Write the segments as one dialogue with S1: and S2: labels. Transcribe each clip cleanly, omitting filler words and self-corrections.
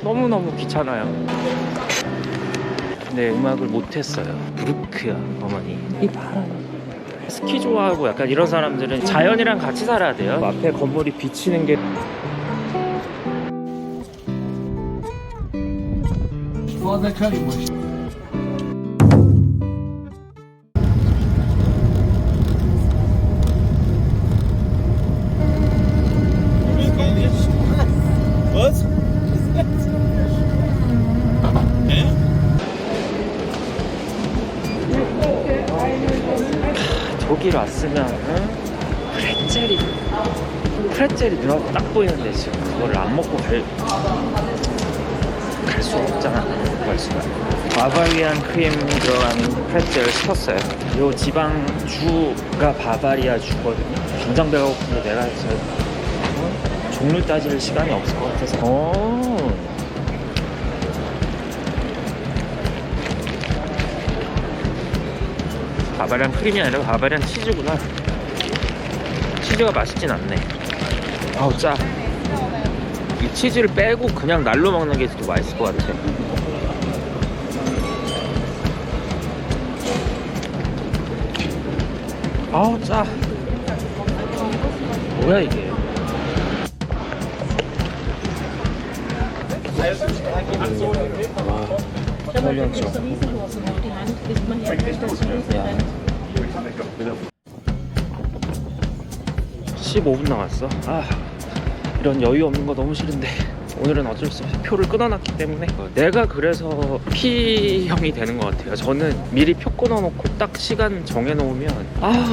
S1: 너무너무 귀찮아요. 근데 음악을 못했어요. 브루크야 어머니. 이 바람. 스키 좋아하고 약간 이런 사람들은 자연이랑 같이 살아야 돼요. 앞에 건물이 비치는 게 독일 왔으면 프레첼이 눈앞에 딱 보이는데 지금 그거를 안 먹고 갈 수가 없잖아. 갈 수가. 바바리안 크림 들어간 프레첼을 시켰어요. 요 지방주가 바바리아 주거든요. 긴장배가 고픈데 내가 종류 따질 시간이 없을 것 같아서. 바바리안 크림이 아니라 바바리안 치즈구나. 치즈가 맛있진 않네. 아우 짜. 이 치즈를 빼고 그냥 날로 먹는 게 더 맛있을 것 같아. 아우 짜. 뭐야 이게. 와, 이탈리안처럼. 15분 남았어. 이런 여유 없는 거 너무 싫은데 오늘은 어쩔 수 없이 표를 끊어놨기 때문에 내가 그래서 P형이 되는 것 같아요. 저는 미리 표 끊어놓고 딱 시간 정해놓으면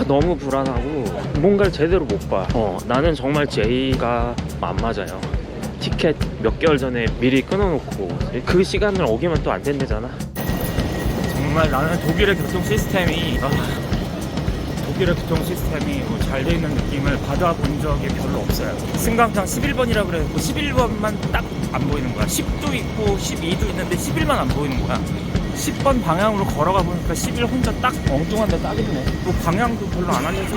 S1: 너무 불안하고 뭔가를 제대로 못 봐. 나는 정말 J가 안 맞아요. 티켓 몇 개월 전에 미리 끊어놓고 그 시간을 어기면 또 안 된대잖아. 정말 나는 독일의 교통 시스템이 뭐 잘 돼 있는 느낌을 받아본 적이 별로 없어요. 승강장 11번이라 그래서 11번만 딱 안 보이는 거야. 10도 있고 12도 있는데 11만 안 보이는 거야. 10번 방향으로 걸어가 보니까 11 혼자 딱 엉뚱한 데 딱 있네. 또 방향도 별로 안 알려줘.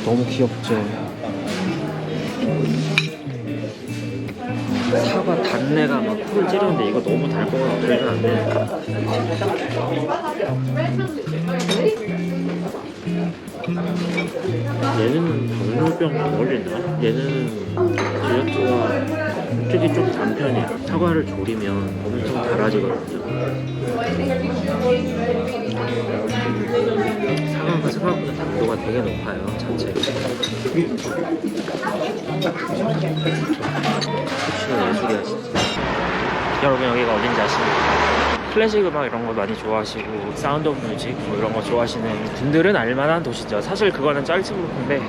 S1: 너무 귀엽죠. 사과 단내가 막 코를 찌르는데 이거 너무 달 것 같아. 그러면 안 되니까. 얘는 당뇨병 안 걸리나? 얘는 디저트가 솔직히 좀 단 편이야. 사과를 졸이면 엄청 달아지거든요. 사과가 생각보다 당도가 되게 높아요. 자체가. 수치는 예술이야 진짜. 여러분 여기가 어딘지 아십니까? 클래식 음악 이런 거 많이 좋아하시고 사운드 오브 뮤직 뭐 이런 거 좋아하시는 분들은 알만한 도시죠. 사실 그거는 짤츠부르크인데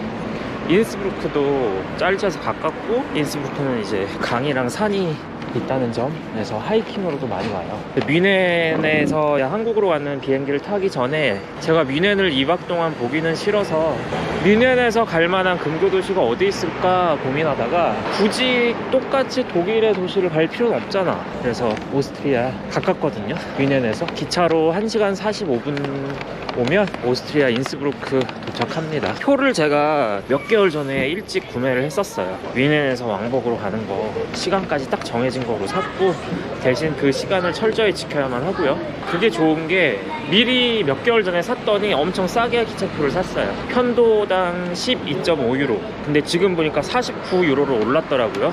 S1: 인스브루크도 짤츠에서 가깝고 인스브루크는 이제 강이랑 산이 있다는 점에서 하이킹으로도 많이 와요. 뮌헨에서 한국으로 가는 비행기를 타기 전에 제가 뮌헨을 2박 동안 보기는 싫어서 뮌헨에서 갈 만한 근교 도시가 어디 있을까 고민하다가 굳이 똑같이 독일의 도시를 갈 필요는 없잖아. 그래서 오스트리아 가깝거든요. 뮌헨에서 기차로 1시간 45분 오면 오스트리아 인스브루크 도착합니다. 표를 제가 몇 개월 전에 일찍 구매를 했었어요. 뮌헨에서 왕복으로 가는 거 시간까지 딱 정해진 거로 샀고 대신 그 시간을 철저히 지켜야만 하고요. 그게 좋은 게 미리 몇 개월 전에 샀더니 엄청 싸게 기차표를 샀어요. 편도당 12.5유로. 근데 지금 보니까 49유로로 올랐더라고요.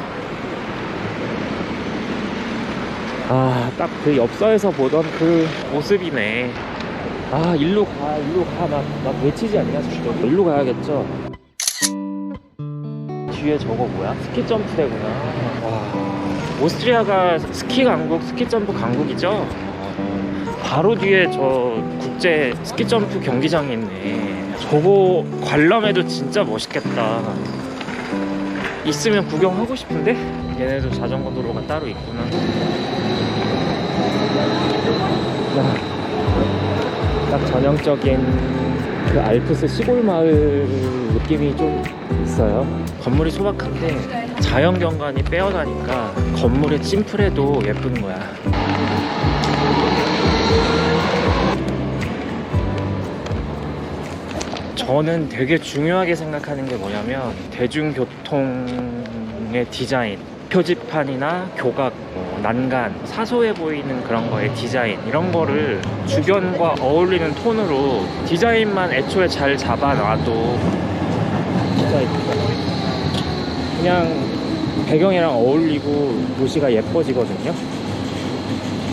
S1: 딱 그 엽서에서 보던 그 모습이네. 일로 가. 막 외치지 않냐, 저쪽이? 일로 가야겠죠? 뒤에 저거 뭐야? 스키 점프대구나. 와. 오스트리아가 스키 강국, 스키 점프 강국이죠? 바로 뒤에 저 국제 스키 점프 경기장이 있네. 저거 관람해도 진짜 멋있겠다. 있으면 구경하고 싶은데? 얘네도 자전거 도로가 따로 있구나. 딱 전형적인 그 알프스 시골 마을 느낌이 좀 있어요. 건물이 소박한데 자연 경관이 빼어나니까 건물이 심플해도 예쁜 거야. 저는 되게 중요하게 생각하는 게 뭐냐면 대중교통의 디자인, 표지판이나 교각, 난간, 사소해 보이는 그런 거의 디자인, 이런 거를 주변과 어울리는 톤으로 디자인만 애초에 잘 잡아놔도 진짜 그냥 배경이랑 어울리고 도시가 예뻐지거든요.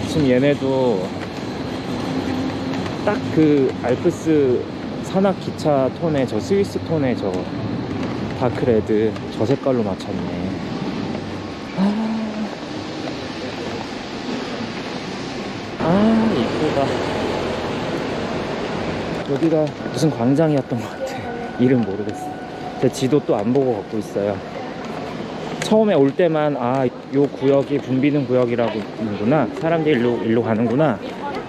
S1: 지금 얘네도 딱 그 알프스 산악 기차 톤의 저 스위스 톤의 저 다크레드 저 색깔로 맞췄네. 이쁘다. 여기가 무슨 광장이었던 것 같아. 이름 모르겠어. 제 지도 또 안 보고 걷고 있어요. 처음에 올 때만 요 구역이 붐비는 구역이라고 있는구나, 사람들이 일로 가는구나,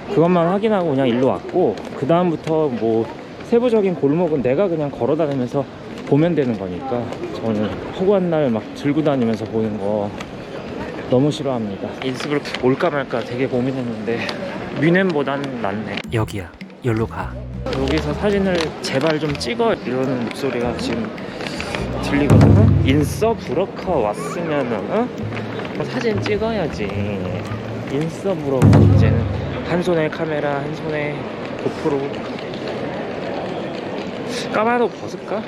S1: 그것만 확인하고 그냥 일로 왔고, 그 다음부터 뭐 세부적인 골목은 내가 그냥 걸어 다니면서 보면 되는 거니까 저는 허구한 날 막 들고 다니면서 보는 거 너무 싫어합니다. 인스브루크 올까 말까 되게 고민했는데 뮌헨보단 낫네. 여기야, 여기로 가. 여기서 사진을 제발 좀 찍어, 이러는 목소리가 지금 들리거든요. 인서브루크 왔으면은 사진 찍어야지. 인서브루크, 이제는 한 손에 카메라, 한 손에 고프로. 까마도 벗을까?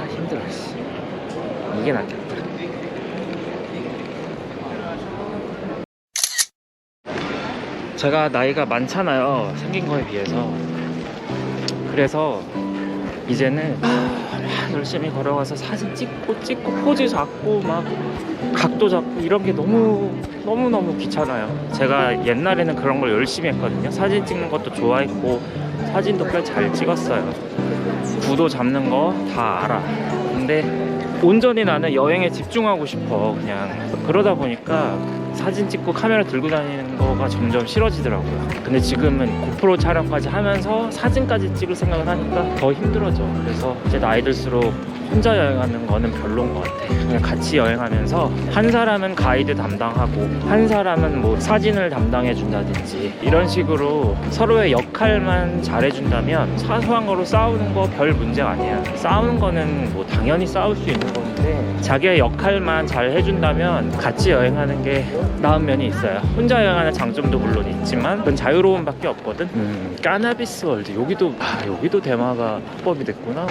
S1: 힘들어. 이게 낫겠다. 제가 나이가 많잖아요, 생긴 거에 비해서. 그래서 이제는 열심히 걸어가서 사진 찍고 포즈 잡고 막 각도 잡고 이런 게 너무 귀찮아요. 제가 옛날에는 그런 걸 열심히 했거든요. 사진 찍는 것도 좋아했고 사진도 꽤 잘 찍었어요. 구도 잡는 거 다 알아. 근데 온전히 나는 여행에 집중하고 싶어. 그냥 그러다 보니까 사진 찍고 카메라 들고 다니는 거가 점점 싫어지더라고요. 근데 지금은 고프로 촬영까지 하면서 사진까지 찍을 생각을 하니까 더 힘들어져. 그래서 이제 나이 들수록 혼자 여행하는 거는 별로인 것 같아. 그냥 같이 여행하면서 한 사람은 가이드 담당하고 한 사람은 뭐 사진을 담당해 준다든지 이런 식으로 서로의 역할만 잘해준다면 사소한 거로 싸우는 거 별 문제가 아니야. 싸우는 거는 뭐 당연히 싸울 수 있는 건데 자기의 역할만 잘 해준다면 같이 여행하는 게 나은 면이 있어요. 혼자 여행하는 장점도 물론 있지만 그건 자유로움밖에 없거든. 까나비스 월드, 여기도 대마가 합법이 됐구나.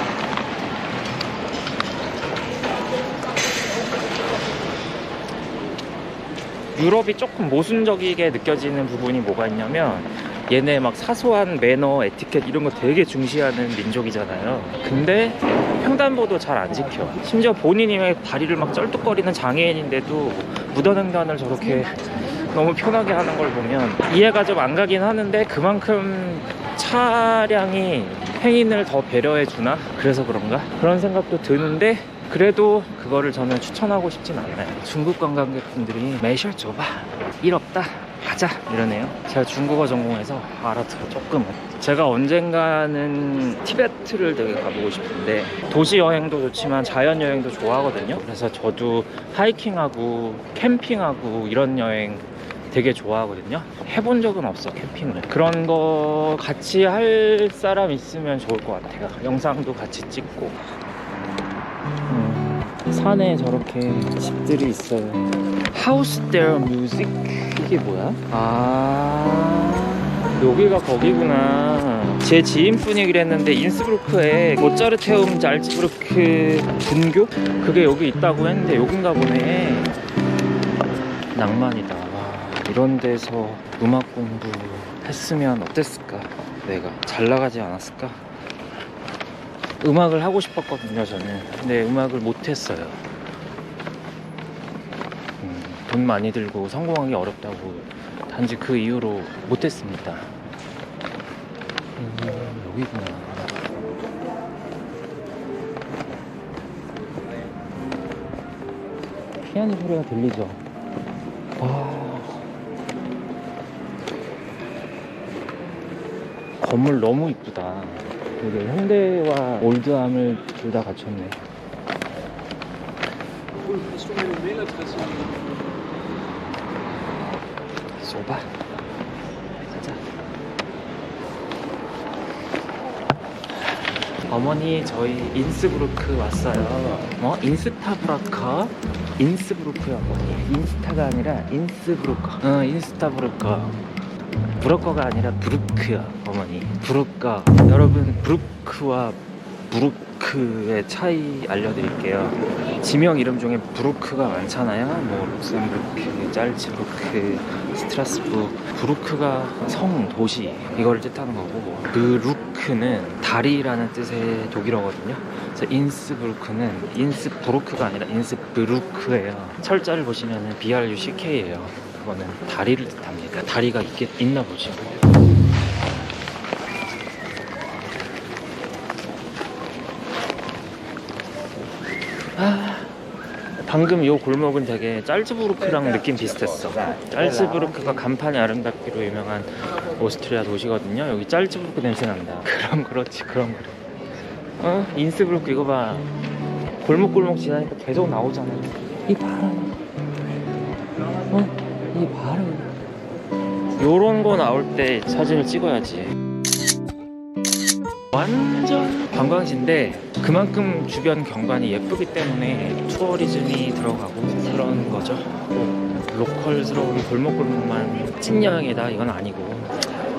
S1: 유럽이 조금 모순적이게 느껴지는 부분이 뭐가 있냐면 얘네 막 사소한 매너, 에티켓 이런 거 되게 중시하는 민족이잖아요. 근데 횡단보도 잘 안 지켜. 심지어 본인이 다리를 막 쩔뚝거리는 장애인인데도 무단횡단을 저렇게 너무 편하게 하는 걸 보면 이해가 좀 안 가긴 하는데, 그만큼 차량이 행인을 더 배려해 주나? 그래서 그런가? 그런 생각도 드는데, 그래도 그거를 저는 추천하고 싶진 않아요. 중국 관광객분들이 매셔 줘봐, 일 없다, 하자 이러네요. 제가 중국어 전공해서 알아들어 조금은. 제가 언젠가는 티베트를 되게 가보고 싶은데, 도시 여행도 좋지만 자연 여행도 좋아하거든요. 그래서 저도 하이킹하고 캠핑하고 이런 여행 되게 좋아하거든요. 해본 적은 없어, 캠핑을. 그런 거 같이 할 사람 있으면 좋을 것 같아요. 영상도 같이 찍고. 산에 저렇게 집들이 있어요. House There Music? 이게 뭐야? 여기가 거기구나. 제 지인분이 그랬는데 인스브루크에 모차르테움 잘츠부르크 분교? 그게 여기 있다고 했는데 여긴가 보네. 낭만이다. 이런 데서 음악 공부 했으면 어땠을까? 내가 잘 나가지 않았을까? 음악을 하고 싶었거든요, 저는. 근데 음악을 못했어요. 돈 많이 들고 성공하기 어렵다고 단지 그 이유로 못했습니다. 여기구나. 피아노 소리가 들리죠? 건물 너무 이쁘다.
S2: 되게 현대와 올드함을 둘 다 갖췄네. 소바 가자. 어머니 저희 인스브루크 왔어요. 인스타브루크? 인스브루크요 어머니. 인스타가 아니라 인스브루크. 인스타브루크. 브로커가 아니라 브루크요 어머니. 브루커. 여러분 브루크와 브루크의 차이 알려드릴게요. 지명 이름 중에 브루크가 많잖아요. 뭐 룩셈부르크, 짤츠부르크, 스트라스부르크. 브루크가 성, 도시 이걸 뜻하는 거고, 브루크는 다리라는 뜻의 독일어거든요. 그래서 인스부르크는 인스부르크가 아니라 인스부르크예요. 철자를 보시면 BRUCK예요. 그거는 다리를 뜻합니다. 다리가 있나 보죠. 방금 요 골목은 되게 짤츠부르크랑 느낌 비슷했어. 짤츠부르크가 간판이 아름답기로 유명한 오스트리아 도시거든요. 여기 짤츠부르크 냄새 난다. 그럼 그렇지, 그럼 그래. 인스부르크 이거 봐. 골목골목 지나니까 계속 나오잖아. 이 봐라. 이 봐라. 요런 거 나올 때 사진을 찍어야지. 완전 관광지인데 그만큼 주변 경관이 예쁘기 때문에 투어리즘이 들어가고 그런 거죠. 로컬스러운 골목골목만 찐여행이다 이건 아니고,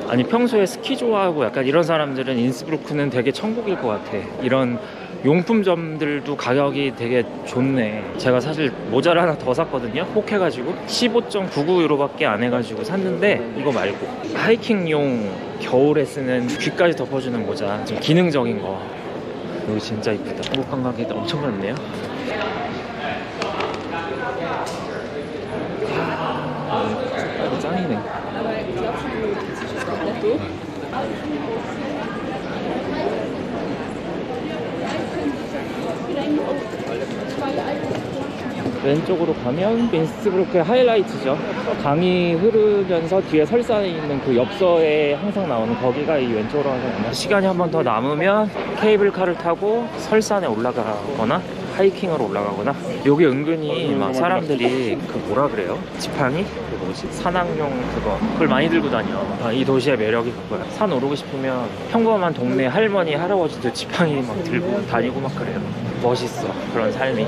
S2: 아니 평소에 스키 좋아하고 약간 이런 사람들은 인스브루크는 되게 천국일 것 같아. 이런 용품점들도 가격이 되게 좋네. 제가 사실 모자를 하나 더 샀거든요. 혹해가지고 15.99유로밖에 안 해가지고 샀는데, 이거 말고 하이킹용 겨울에 쓰는 귀까지 덮어주는 모자, 좀 기능적인 거. 여기 진짜 이쁘다. 한국 관광객 엄청 많네요. 색깔이 짱이네. 왼쪽으로 가면 인스브루크의 하이라이트죠. 강이 흐르면서 뒤에 설산에 있는 그 엽서에 항상 나오는 거기가 이 왼쪽으로 가면, 시간이 한 번 더 남으면 케이블카를 타고 설산에 올라가거나 하이킹으로 올라가거나. 여기 은근히 막 사람들이 그 뭐라 그래요? 지팡이? 그 뭐지? 산악용 그걸 많이 들고 다녀. 이 도시의 매력이 그거야. 산 오르고 싶으면 평범한 동네 할머니 할아버지도 지팡이 막 들고 다니고 막 그래요. 멋있어, 그런 삶이.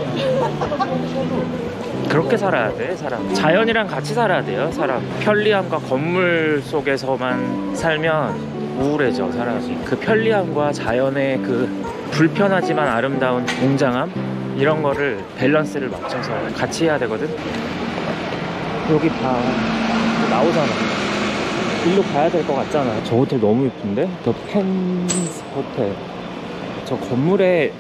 S2: 그렇게 살아야 돼, 사람. 자연이랑 같이 살아야 돼요, 사람. 편리함과 건물 속에서만 살면 우울해져, 사람이. 그 편리함과 자연의 그 불편하지만 아름다운 웅장함, 이런 거를 밸런스를 맞춰서 같이 해야 되거든. 여기 봐, 나오잖아. 일로 가야 될 것 같잖아. 저 호텔 너무 예쁜데? 더 펜스 호텔. 저 건물에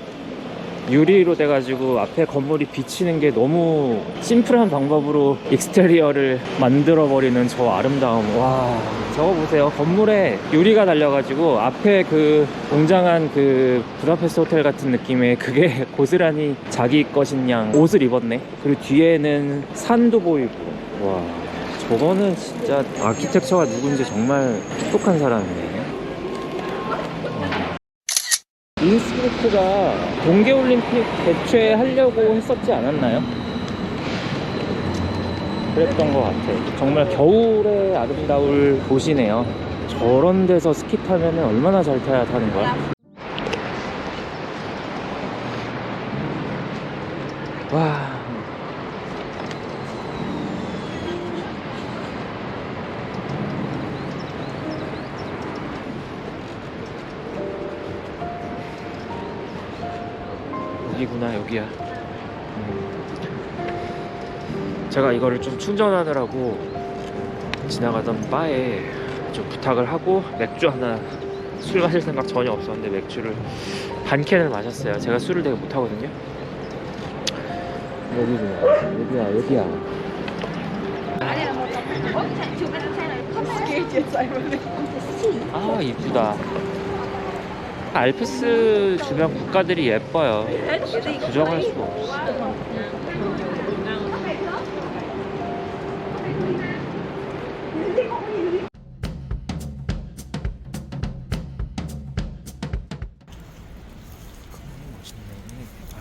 S2: 유리로 돼가지고 앞에 건물이 비치는 게 너무 심플한 방법으로 익스테리어를 만들어버리는 저 아름다움. 와, 저거 보세요. 건물에 유리가 달려가지고 앞에 그 웅장한 그 부다페스트 호텔 같은 느낌의 그게 고스란히 자기 것인 양 옷을 입었네. 그리고 뒤에는 산도 보이고. 와, 저거는 진짜 아키텍처가 누군지 정말 똑똑한 사람이네. 인스브루크가 동계올림픽 개최하려고 했었지 않았나요? 그랬던 것 같아. 정말 겨울에 아름다울 도시네요. 저런 데서 스키 타면 얼마나 잘 타야 타는 거야? 와. 여기구나, 여기야. 제가 이거를 좀 충전하느라고 지나가던 바에 좀 부탁을 하고 맥주 하나, 술 마실 생각 전혀 없었는데 맥주를 반 캔을 마셨어요. 제가 술을 되게 못하거든요. 여기구나, 여기야. 아, 이쁘다. 알프스 주변 국가들이 예뻐요. 진짜 부정할 수가 없어.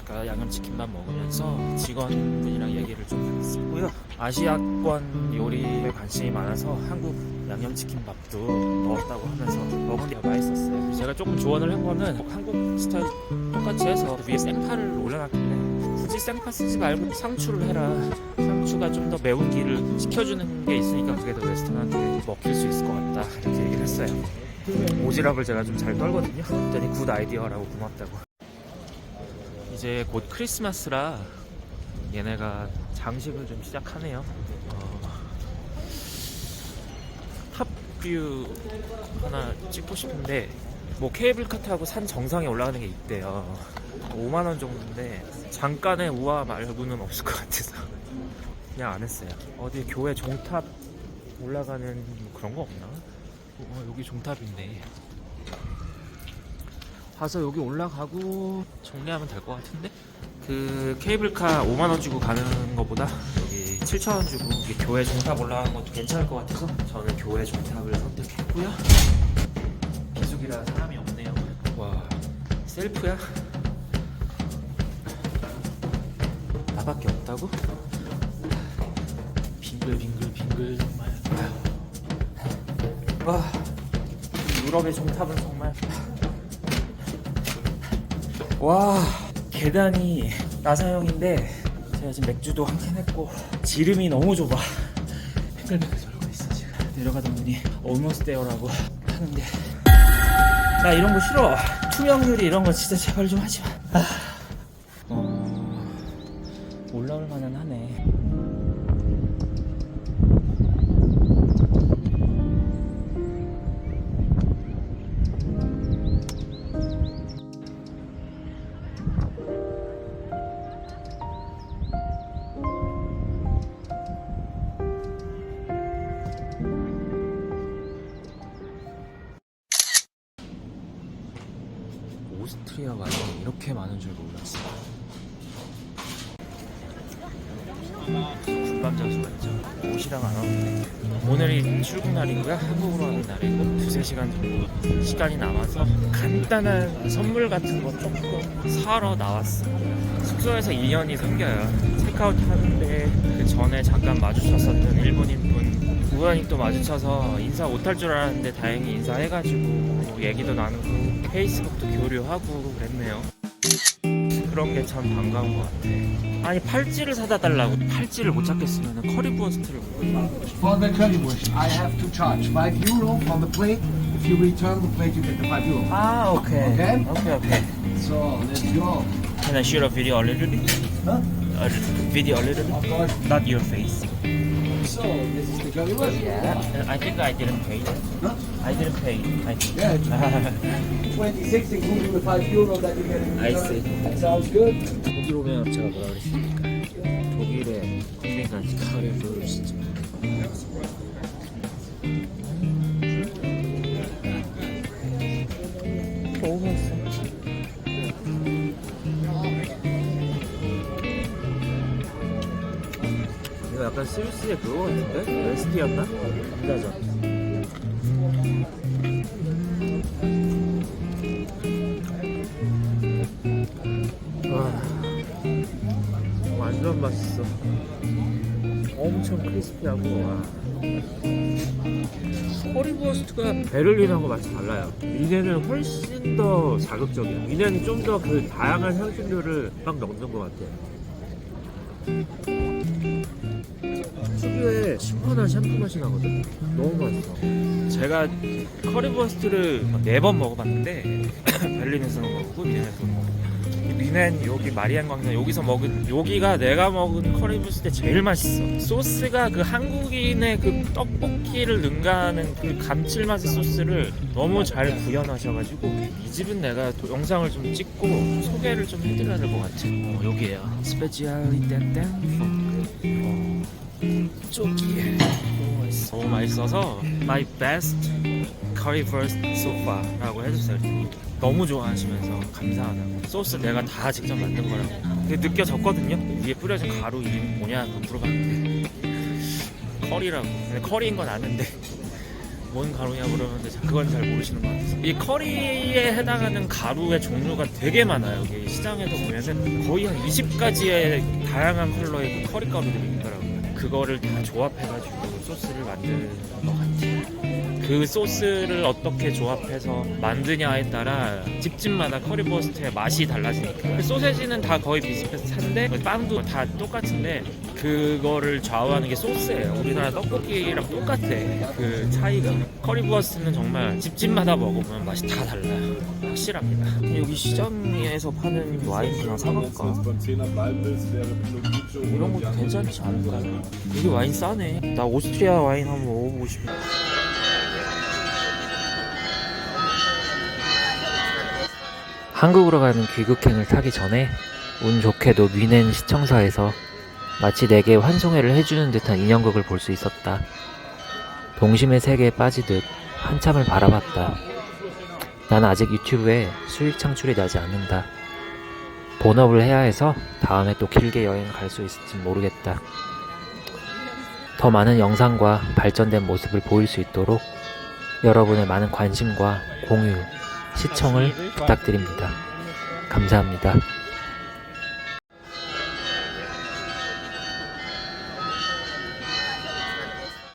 S1: 아까 양념치킨밥 먹으면서 직원분이랑 얘기를 좀 했고요. 아시아권 요리에 관심이 많아서 한국 양념치킨밥도 넣었다고 하면서 먹으니까 맛있었어요. 제가 조금 조언을 한 거는 한국 스타일 똑같이 해서 위에 생파를 올려놨길래 굳이 생파 쓰지 말고 상추를 해라. 상추가 좀 더 매운 기를 식혀주는 게 있으니까 그게 더 웨스턴한테 먹힐 수 있을 것 같다, 이렇게 얘기를 했어요. 오지랖을 제가 좀 잘 떨거든요. 그랬더니 굿 아이디어라고 고맙다고. 이제 곧 크리스마스라 얘네가 장식을 좀 시작하네요. 탑뷰 하나 찍고 싶은데 뭐 케이블카 타고 산 정상에 올라가는 게 있대요. 5만원 정도인데 잠깐의 우아 말고는 없을 것 같아서 그냥 안 했어요. 어디 교회 종탑 올라가는 뭐 그런 거 없나? 여기 종탑인데 가서 여기 올라가고 정리하면 될 것 같은데? 그 케이블카 5만원 주고 가는 것보다 여기 7,000원 주고 여기 교회 종탑 올라가는 것도 괜찮을 것 같아서 저는 교회 종탑을 선택했고요. 비수기라 사람이 없네요. 와, 셀프야? 나밖에 없다고? 빙글빙글 정말. 와, 유럽의 종탑은 정말. 와, 계단이 나사형인데 제가 지금 맥주도 한 캔 했고 지름이 너무 좁아. 뱅글뱅글 돌고 있어. 지금 내려가던 분이 almost there라고 하는데 나 이런 거 싫어. 투명유리 이런 거 진짜 제발 좀 하지 마. 올라올 만은 하네. 오스트리아가 이렇게 많은 줄 몰랐어요. 군밤 장소가 있죠. 옷이랑 안 왔는데 오늘이 출국 날이고요. 한국으로 하는 날이고 2-3시간 정도 시간이 남아서 간단한 선물 같은 거 조금 사러 나왔어요. 숙소에서 인연이 생겨요. 체크아웃 하는데 그 전에 잠깐 마주쳤었던 일본인 분 우연히 또 마주쳐서 인사 못할 줄 알았는데 다행히 인사해가지고 얘기도 나누고 페이스북도 교류하고 그랬네요. 그런 게 참 반가운 것 같아. 아니 팔찌를 사다 달라고. 팔찌를 못 찾겠으면 커리부어스트를
S3: For the currywurst, I have to charge €5 on the plate. If you return the plate, you get the €5.
S1: 아, 오케이.
S3: Okay?
S1: 오케이.
S3: So let's go.
S1: Can I shoot a video a little bit?
S3: Huh?
S1: A video a little bit?
S3: Of course.
S1: Not your face.
S3: So this is the currywurst. Yeah.
S1: I think I didn't pay it.
S3: Huh?
S1: I didn't pay it. I think.
S3: Yeah. It's 26, including the €5 that you get in
S1: I
S3: return.
S1: see.
S3: Sounds good.
S1: 독일 오면 제가 뭐라 그랬습니까? 독일의 국민간 카레부르스트. 너무 맛있어. 이거 약간 스위스의 그거 같은데? 레시피였나? 감자전. 와, 완전 맛있어. 엄청 크리스피하고. 와. 커리부어스트가 베를린하고 맛이 달라요. 미네는 훨씬 더 자극적이야. 미네는 좀 더 그 다양한 향신료를 막 넣는 것 같아. 특유의 시원한 샴푸 맛이 나거든. 너무 맛있어. 제가 커리부어스트를 4번 먹어봤는데 베를린에서도 먹고 미넨에서도 먹고. 미넨 여기 마리안 광장 여기서 먹은 여기가 내가 먹은 커리부어스트 제일 맛있어. 소스가 그 한국인의 그 떡볶이를 능가하는 그 감칠맛의 소스를 너무 잘 구현하셔가지고 이 집은 내가 영상을 좀 찍고 소개를 좀 해드려야 될 것 같아. 여기에요. 스페셜리테 땡 쪼끼. 너무 맛있어서 My best currywurst so far 라고 해줬어요. 너무 좋아하시면서 감사하다고. 소스 내가 다 직접 만든 거라고. 그게 느껴졌거든요. 위에 뿌려진 가루 이름이 뭐냐고 물어봤는데 커리라고. 근데 커리인 건 아는데 뭔 가루냐 그러는데 그건 잘 모르시는 것 같아서 이 커리에 해당하는 가루의 종류가 되게 많아요. 여기 시장에서 보면은 거의 한 20가지의 다양한 컬러의 그 커리 가루들이 있더라고요. 그거를 다 조합해가지고 소스를 만드는 것 같아요. 그 소스를 어떻게 조합해서 만드냐에 따라 집집마다 커리버스트의 맛이 달라지니까 소세지는 다 거의 비슷비슷한데 빵도 다 똑같은데 그거를 좌우하는 게 소스예요. 우리나라 떡볶이랑 똑같아. 그 차이가. 커리버스트는 정말 집집마다 먹으면 맛이 다 달라요. 확실합니다. 여기 시장에서 파는 와인 그냥 사갈까? 이런 것도 괜찮지 않을까요? 여기 와인 싸네. 나 오스트리아 와인 한번 먹어보고 싶어.
S2: 한국으로 가는 귀국행을 타기 전에 운 좋게도 뮌헨 시청사에서 마치 내게 환송회를 해주는 듯한 인형극을 볼 수 있었다. 동심의 세계에 빠지듯 한참을 바라봤다. 난 아직 유튜브에 수익 창출이 나지 않는다. 본업을 해야 해서 다음에 또 길게 여행 갈 수 있을지 모르겠다. 더 많은 영상과 발전된 모습을 보일 수 있도록 여러분의 많은 관심과 공유, 시청을 부탁드립니다. 감사합니다.